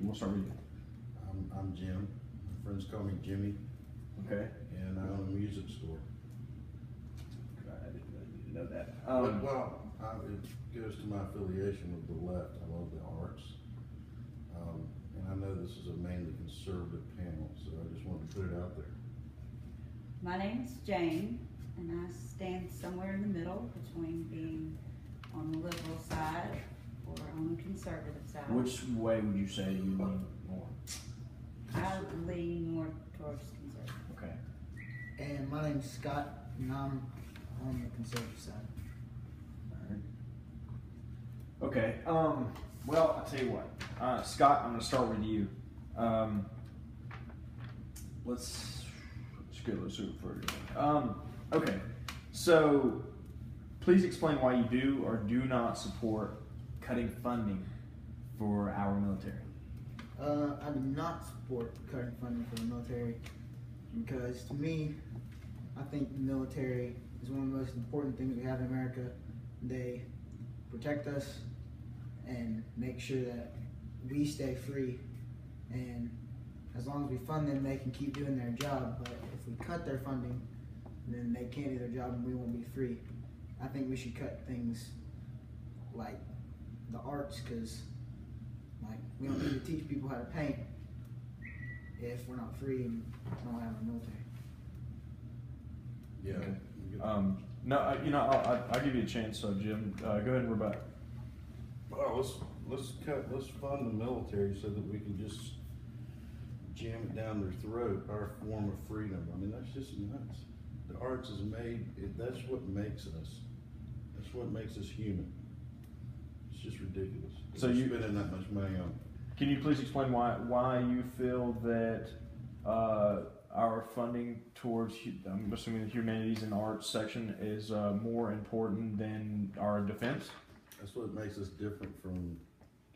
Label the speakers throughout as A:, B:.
A: we'll start with you.
B: I'm Jim. My friends call me Jimmy.
A: Okay.
B: And I own a music store.
A: I didn't really need to know that.
B: It goes to my affiliation with the left. I love the arts. And I know this is a mainly conservative panel, so I just wanted to put it out there.
C: My name's Jane, and I stand somewhere in the middle between being on the liberal side or on the conservative side.
A: Which way would you say you lean more?
C: I lean more towards conservative.
A: Okay.
D: And my name's Scott, and I'm on the conservative side.
A: All right. Okay. Well, I'll tell you what. Scott, I'm going to start with you. Let's get a super further. Okay. So, please explain why you do or do not support cutting funding for our military.
D: I do not support cutting funding for the military because, to me, I think the military is one of the most important things we have in America. They protect us and make sure that we stay free. And as long as we fund them, they can keep doing their job. But if we cut their funding, then they can't do their job and we won't be free. I think we should cut things like the arts, because we don't need to teach people how to paint if we're not free and don't have a military.
B: Yeah.
A: Okay. No, I'll give you a chance. So, Jim, go ahead and rebut.
B: Well, let's fund the military so that we can just jam it down their throat, our form of freedom. I mean, that's just nuts. The arts is that's what makes us. That's what makes us human. It's just ridiculous.
A: So
B: We're
A: you
B: spending that much money on.
A: Can you please explain why you feel that our funding towards, I'm assuming the humanities and arts section is more important than our defense?
B: That's what makes us different from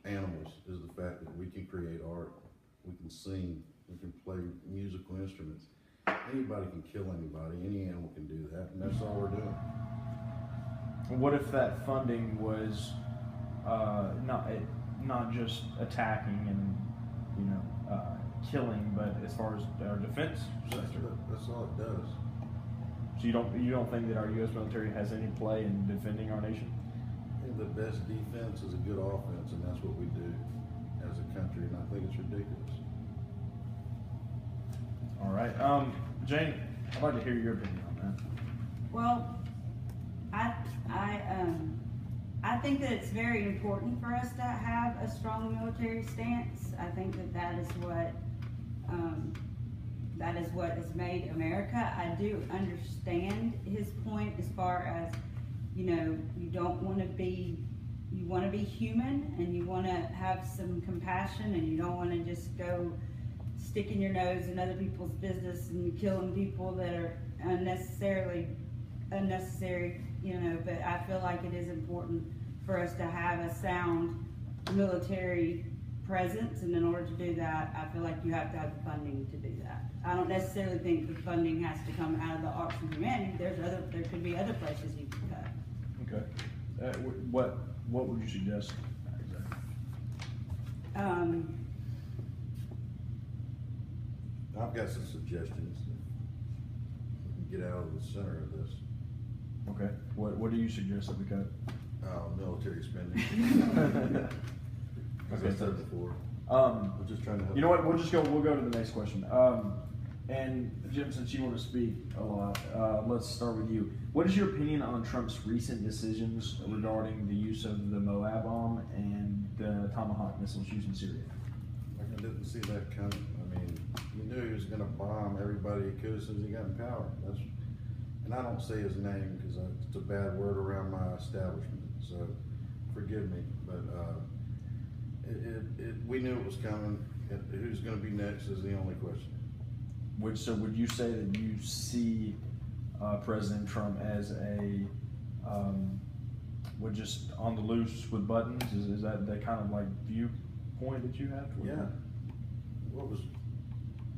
B: animals, is the fact that we can create art, we can sing, we can play musical instruments. Anybody can kill anybody, any animal can do that, and that's all we're doing.
A: What if that funding was not just attacking and killing, but as far as our defense sector?
B: That's all it does.
A: So you don't think that our U.S. military has any play in defending our nation?
B: I think the best defense is a good offense, and that's what we do as a country, and I think it's ridiculous.
A: All right. Jane, I'd like to hear your opinion on that.
C: Well, I think that it's very important for us to have a strong military stance. I think that is what has made America. I do understand his point as far as, you want to be human, and you want to have some compassion, and you don't want to just go sticking your nose in other people's business and killing people that are unnecessary, but I feel like it is important for us to have a sound military presence, and in order to do that, I feel like you have to have the funding to do that. I don't necessarily think the funding has to come out of the arts and humanities. There could be other places you can cut.
A: Okay. What would you suggest?
B: I've got some suggestions to get out of the center of this.
A: Okay. What do you suggest that we cut?
B: Military spending. As I said before. I'm just trying to help.
A: You know what? We'll go to the next question. And Jim, since you want to speak a lot, let's start with you. What is your opinion on Trump's recent decisions regarding the use of the Moab bomb and the Tomahawk missiles used in Syria?
B: I didn't see that coming. I mean, you knew he was going to bomb everybody he could as soon as he got in power. And I don't say his name because it's a bad word around my establishment. So forgive me, but we knew it was coming. Who's going to be next is the only question.
A: So would you say that you see President Trump as just on the loose with buttons? Is that the kind of like viewpoint that you have?
B: Yeah. What was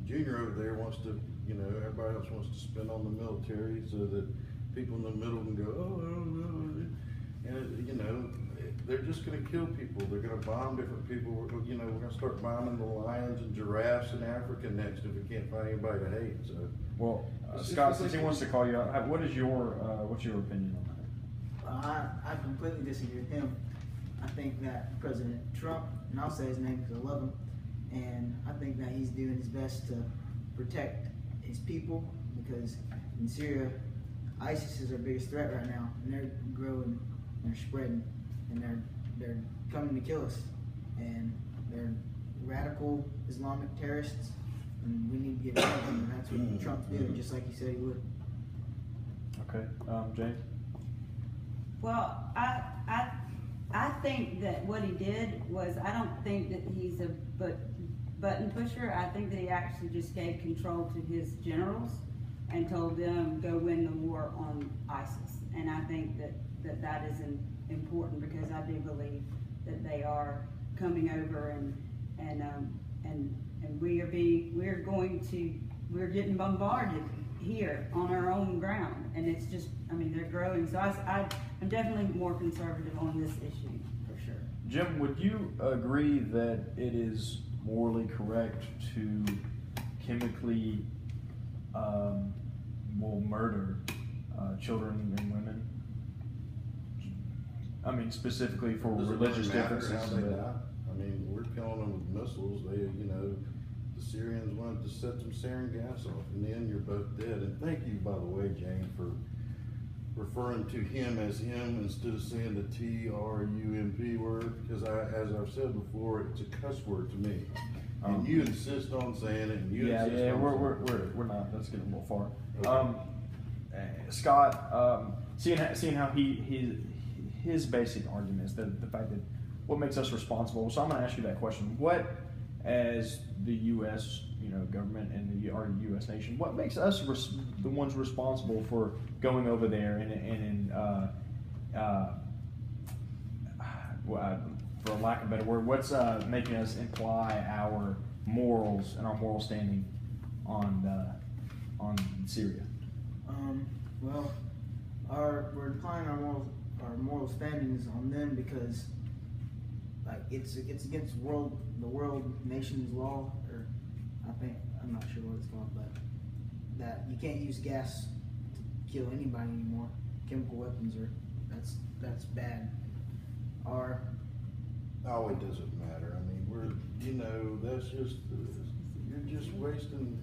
B: Junior over there wants to, everybody else wants to spend on the military so that people in the middle can go, oh, and they're just gonna kill people. They're gonna bomb different people. We're gonna start bombing the lions and giraffes in Africa next if we can't find anybody to hate. So,
A: Well,
B: It's
A: Scott,
B: just
A: since he
B: like-
A: wants to call you out, what's your opinion on that?
D: I completely disagree with him. I think that President Trump, and I'll say his name because I love him, and I think that he's doing his best to protect his people, because in Syria, ISIS is our biggest threat right now, and they're growing, they're spreading, and they're coming to kill us, and they're radical Islamic terrorists, and we need to get rid of them, and that's what Trump's doing, just like he said he would.
A: Okay, James?
C: Well, I think that what he did was, I don't think that he's a button pusher. I think that he actually just gave control to his generals and told them, go win the war on ISIS. And I think that is important, because I do believe that they are coming over, and we're getting bombarded here on our own ground, and it's just, I mean, they're growing. So I'm definitely more conservative on this issue, for sure.
A: Jim, would you agree that it is morally correct to chemically murder children and women? I mean, specifically for
B: does it
A: religious
B: really matter
A: differences.
B: how they die? I mean, we're killing them with missiles. The Syrians wanted to set some sarin gas off, and then you're both dead. And thank you, by the way, Jane, for referring to him as him instead of saying the TRUMP word, because as I've said before, it's a cuss word to me. And you insist on saying it, and you insist on
A: we're not. That's getting a little far. Scott, seeing how his basic argument is the fact that what makes us responsible. So I'm going to ask you that question. What, as the U.S. government and our U.S. nation, what makes us the ones responsible for going over there and for lack of a better word, what's making us imply our morals and our moral standing on Syria?
D: Well, we're applying our moral standings on them because, like, it's against the world nations law, or I'm not sure what it's called, but that you can't use gas to kill anybody anymore. Chemical weapons that's bad.
B: Oh, it doesn't matter. I mean, that's just, you're just wasting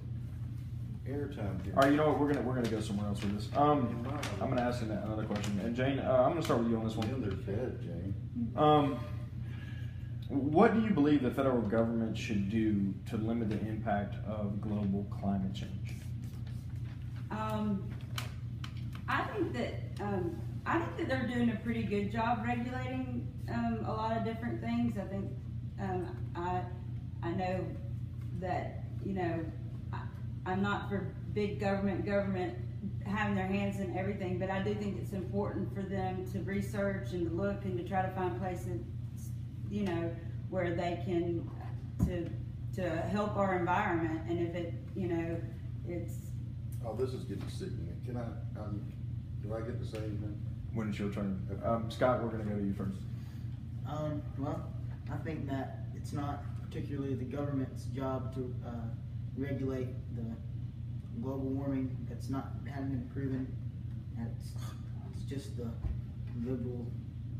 B: airtime here.
A: All right, you know what? We're gonna go somewhere else with this. I'm gonna ask you another question, and Jane, I'm gonna start with you on this one.
B: Then they're dead, Jane.
A: What do you believe the federal government should do to limit the impact of global climate change?
C: I think that they're doing a pretty good job regulating a lot of different things. I think I know that I'm not for big government having their hands in everything, but I do think it's important for them to research and to look and to try to find places where they can to help our environment. And if it's
B: Oh, this is getting sick to me. Can I, do I get to say anything?
A: When it's your turn, Scott, we're gonna go to you first.
D: Well, I think that it's not particularly the government's job to regulate the global warming. That's hadn't been proven. It's just the liberal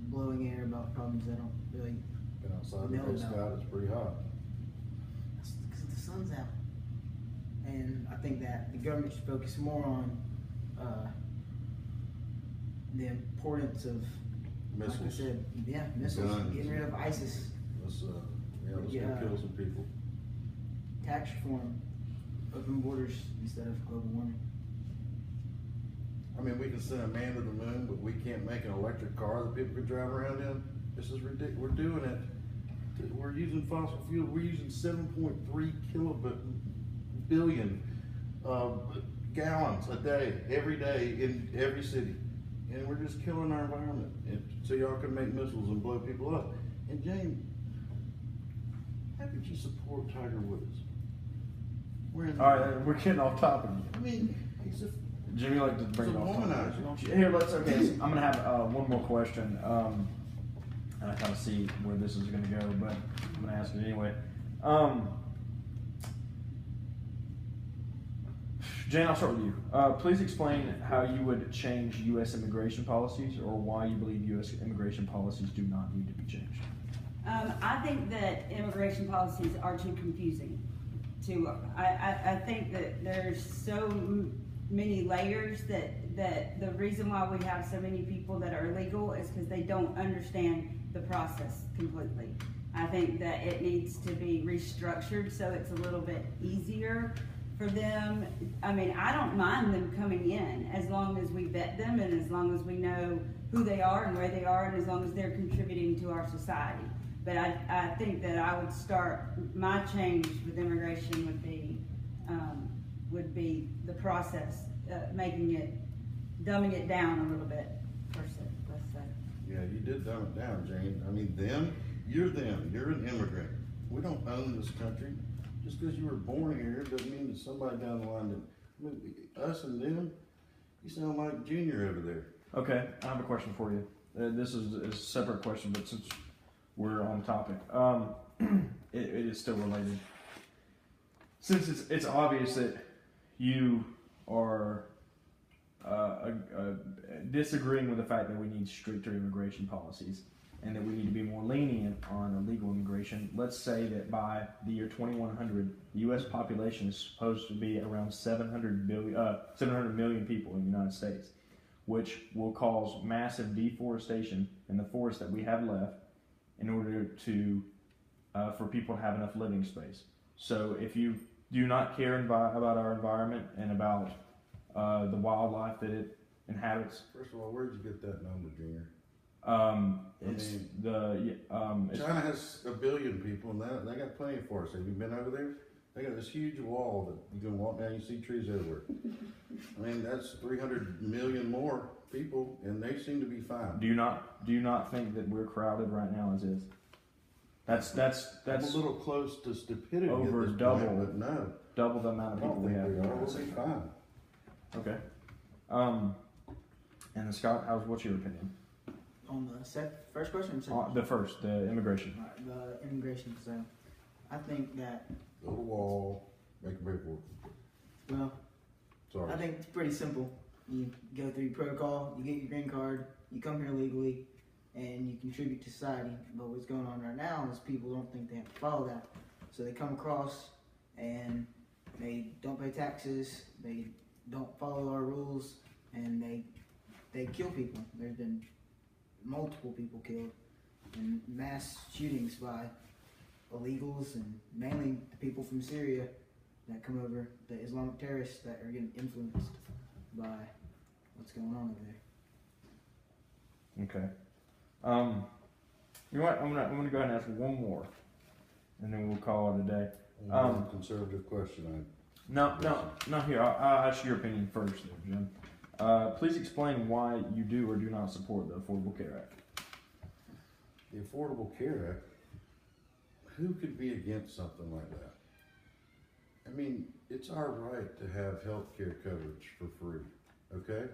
D: blowing air about problems that don't really.
B: Been outside the
D: No,
B: day,
D: no.
B: Scott, it's pretty hot.
D: That's because the sun's out. And I think that the government should focus more on the importance of,
B: Missiles.
D: like I said, missiles,
B: Guns.
D: getting rid of ISIS,
B: Let's go
D: Yeah.
B: kill some people.
D: tax reform, open borders instead of global warming.
B: I mean, we can send a man to the moon, but we can't make an electric car that people can drive around in. This is ridiculous. We're doing it. We're using fossil fuel. We're using 7.3 billion gallons a day, every day in every city. And we're just killing our environment. And so y'all can make missiles and blow people up. And Jane, how could you support Tiger Woods?
A: All right, we're getting off topic.
B: I mean, he's a
A: Jimmy, like to bring
B: It's
A: it
B: a
A: off.
B: womanizer, don't you?
A: Here, I'm gonna have one more question. and I kind of see where this is going to go, but I'm going to ask it anyway. Jane, I'll start with you. Please explain how you would change U.S. immigration policies, or why you believe U.S. immigration policies do not need to be changed.
C: I think that immigration policies are too confusing. I think that there's so many layers that the reason why we have so many people that are illegal is because they don't understand the process completely. I think that it needs to be restructured so it's a little bit easier for them. I mean, I don't mind them coming in as long as we vet them and as long as we know who they are and where they are and as long as they're contributing to our society. But I think that I would start, my change with immigration would be the process, dumbing it down a little bit, let's say.
B: Yeah, you did dumb it down, Jane. I mean, you're an immigrant. We don't own this country. Just because you were born here doesn't mean that somebody down the line that, I mean, us and them, you sound like Junior over there.
A: Okay, I have a question for you. This is a separate question, but since we're on topic, it is still related. Since it's obvious that you are disagreeing with the fact that we need stricter immigration policies and that we need to be more lenient on illegal immigration, let's say that by the year 2100, the U.S. population is supposed to be around 700 million people in the United States, which will cause massive deforestation in the forests that we have left in order to for people to have enough living space. So if you do not care about our environment and about the wildlife that it inhabits,
B: First of all, where'd you get that number, Junior?
A: China
B: has 1 billion people, and they got plenty of forests. Have you been over there? They got this huge wall that you can walk down. You see trees everywhere. I mean, that's 300 million more people, and they seem to be fine.
A: Do you not think that we're crowded right now as is? That's
B: I'm a little close to stupidity
A: over
B: at this
A: double,
B: point, but no,
A: double the amount
B: I
A: of people
B: don't
A: we
B: think
A: have.
B: we are. We'll be fine.
A: Okay. And then Scott, what's your opinion?
D: On the first question, or second?
A: The immigration.
D: Alright, the immigration. So, I think that,
B: Go to the wall, make a paperwork.
D: well,
B: Sorry.
D: I think it's pretty simple. You go through your protocol, you get your green card, you come here legally, and you contribute to society. But what's going on right now is people don't think they have to follow that. So they come across and they don't pay taxes, they don't follow our rules, and they kill people. There's been multiple people killed in mass shootings by illegals and mainly the people from Syria that come over, the Islamic terrorists that are getting influenced by what's going on over there.
A: Okay. You know what? I'm gonna go ahead and ask one more, and then we'll call it a day.
B: Conservative question.
A: No, not here. I'll ask your opinion first, though, Jim. Please explain why you do or do not support the Affordable Care Act.
B: The Affordable Care Act. Who could be against something like that? I mean, it's our right to have health care coverage for free, okay?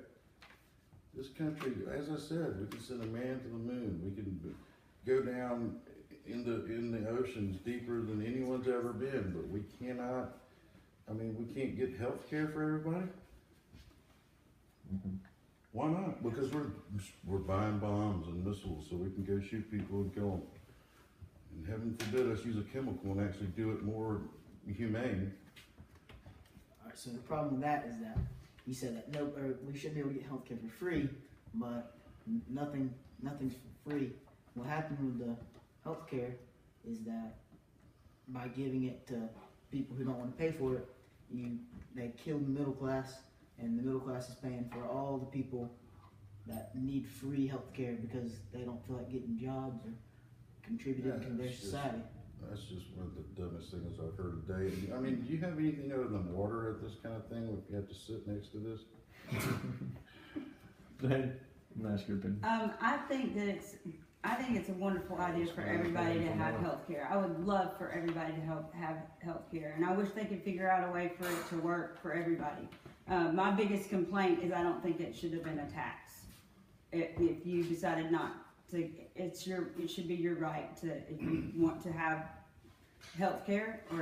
B: This country, as I said, we can send a man to the moon. We can go down in the oceans deeper than anyone's ever been, but we cannot, we can't get health care for everybody?
A: Mm-hmm.
B: Why not? Because we're buying bombs and missiles so we can go shoot people and kill them. And heaven forbid us use a chemical and actually do it more humane.
D: Alright, so the problem with that is that you said that we should be able to get healthcare for free, but nothing's for free. What happened with the healthcare is that by giving it to people who don't want to pay for it, they killed the middle class, and the middle class is paying for all the people that need free healthcare because they don't feel like getting jobs or contributing to their society.
B: That's just one of the dumbest things I've heard today. I mean, do you have anything other than water at this kind of thing if you have to sit next to this?
A: Jane, I'm gonna ask your opinion.
C: I think it's a wonderful idea for everybody to have health care. I would love for everybody to have health care, and I wish they could figure out a way for it to work for everybody. My biggest complaint is I don't think it should have been a tax. If you decided not it should be your right to, if you want to have health care or